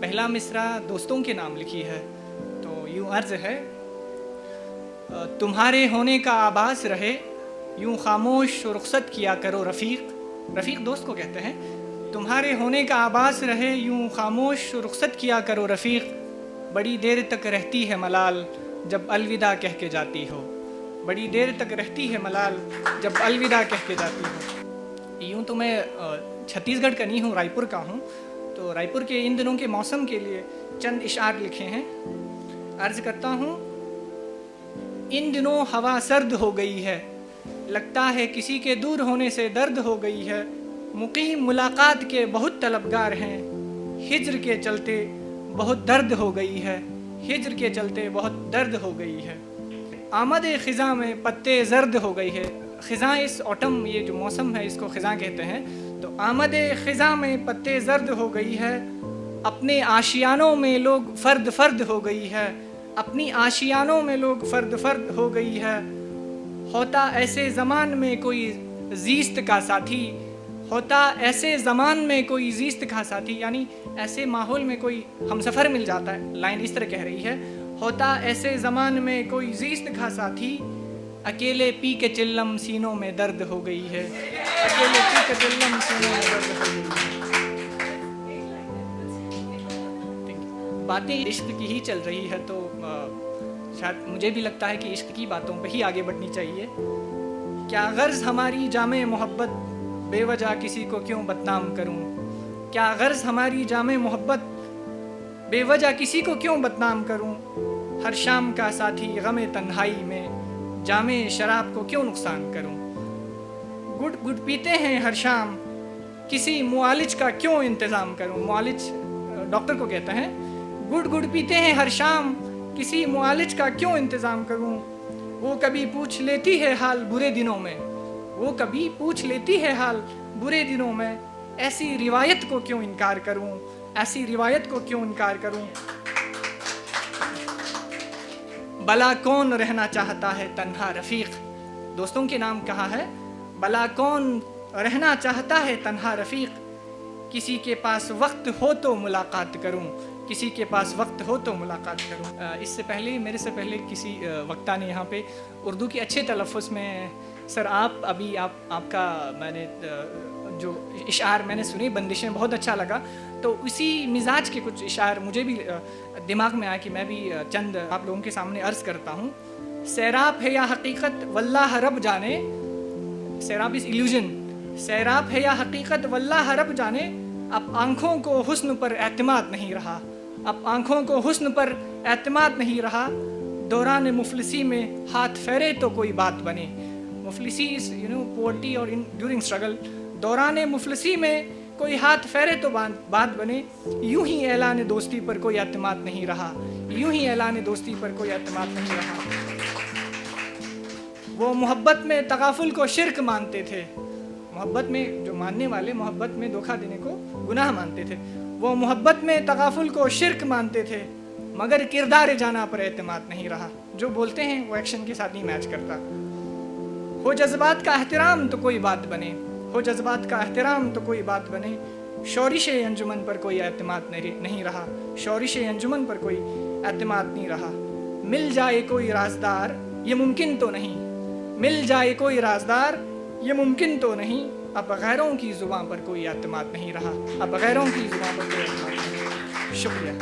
पहला मिसरा दोस्तों के नाम लिखी है। तो यूँ अर्ज़ है, तुम्हारे होने का आभास रहे यूँ खामोश रुखसत किया करो रफ़ीक। रफ़ीक दोस्त को कहते हैं। तुम्हारे होने का आभास रहे यूँ खामोश रुखसत किया करो रफ़ीक। बड़ी देर तक रहती है मलाल जब अलविदा कह के जाती हो। बड़ी देर तक रहती है मलाल जब अलविदा कह के जाती हो। यूँ तो मैं छत्तीसगढ़ का नहीं हूँ, रायपुर का हूँ। तो रायपुर के इन दिनों के मौसम के लिए चंद इशार लिखे हैं। अर्ज़ करता हूँ, इन दिनों हवा सर्द हो गई है, लगता है किसी के दूर होने से दर्द हो गई है। मुक़ीम मुलाकात के बहुत तलबगार हैं, हिज्र के चलते बहुत दर्द हो गई है। हिज्र के चलते बहुत दर्द हो गई है। आमद ख़िज़ा में पत्ते ज़र्द हो गई है। ख़िज़ा इस ऑटम, ये जो मौसम है इसको ख़िज़ा कहते हैं। तो आमद ख़िज़ा में पत्ते ज़र्द हो गई है, अपने आशियानों में लोग फ़र्द फ़र्द हो गई है। अपनी आशियानों में लोग फ़र्द फ़र्द हो गई है। होता ऐसे ज़मान में कोई ज़ीस्त का साथी, होता ऐसे ज़मान में कोई ज़ीस्त का साथी, यानी ऐसे माहौल में कोई हमसफ़र मिल जाता है। लाइन इस तरह कह रही है, होता ऐसे ज़मान में कोई ज़ीस्त का साथी, अकेले पी के चिल्लम सीनों में दर्द हो गई है। अकेले पी के चिल्लम सीनों में दर्द हो गई है। बातें इश्क की ही चल रही है, तो शायद मुझे भी लगता है कि इश्क की बातों पे ही आगे बढ़नी चाहिए। क्या गर्ज़ हमारी जामे मोहब्बत, बेवजह किसी को क्यों बदनाम करूं। क्या गर्ज़ हमारी जामे मोहब्बत, बेवजह किसी को क्यों बदनाम करूं। हर शाम का साथी गमे तन्हाई में, जामे शराब को क्यों नुकसान करूं। गुड गुड पीते हैं हर शाम, किसी मुआलिज का क्यों इंतज़ाम करूं। मुआलिज डॉक्टर को कहते हैं। गुड गुड पीते हैं हर शाम, किसी मुआलिज का क्यों इंतज़ाम करूं। वो कभी पूछ लेती है हाल बुरे दिनों में, वो कभी पूछ लेती है हाल बुरे दिनों में। ऐसी रिवायत को क्यों इनकार करूं, ऐसी रिवायत को क्यों इनकार करूं। भला कौन रहना चाहता है तन्हा रफ़ीक। दोस्तों के नाम कहा है। भला कौन रहना चाहता है तन्हा रफ़ीक। किसी के पास वक्त हो तो मुलाकात करूं, किसी के पास वक्त हो तो मुलाकात करूं। इससे पहले, मेरे से पहले किसी वक्ता ने यहाँ पे उर्दू के अच्छे तलफ़्फ़ुज़ में, सर आप अभी आपका मैंने जो इशार मैंने सुनी, बंदिशें, बहुत अच्छा लगा। तो इसी मिजाज के कुछ इशार मुझे भी दिमाग में आया कि मैं भी चंद आप लोगों के सामने अर्ज़ करता हूँ। सैराब है या हकीकत वल्लाह रब जाने, सैराब इज़ इल्यूजन। सैराब है या हकीकत वल्लाह रब जाने, अब आँखों को हुस्न पर एतमाद नहीं रहा। अब आँखों को हुस्न पर एतमाद नहीं रहा। दौरान मुफलिसी में हाथ फेरे तो कोई बात बने। मुफलिसी इज़ पोवर्टी और ड्यूरिंग स्ट्रगल। दौरान मुफलिसी में कोई हाथ फेरे तो बात बने। यूं ही ऐलान दोस्ती पर कोई एतमाद नहीं रहा। यूं ही ऐलान दोस्ती पर कोई एतमाद नहीं रहा। वो मोहब्बत में तगाफुल को शिर्क मानते थे। मोहब्बत में जो मानने वाले मोहब्बत में धोखा देने को गुनाह मानते थे। वो मोहब्बत में तगाफुल को शिर्क मानते थे, मगर किरदार जाना पर एतमाद नहीं रहा। जो बोलते हैं वो एक्शन के साथ नहीं मैच करता। हो जज्बात का एहतराम तो कोई बात बने, हो जज्बात का एहतराम तो कोई बात बने। शोरिश अंजुमन पर कोई एतमाद नहीं रहा। शोरिश अंजुमन पर कोई एतमाद नहीं रहा। मिल जाए कोई राजदार ये मुमकिन तो नहीं, मिल जाए कोई राजदार ये मुमकिन तो नहीं। अब गैरों की ज़ुबान पर कोई एतमाद नहीं रहा। अब गैरों की ज़ुबान पर कोई एतमाद नहीं। शुक्रिया।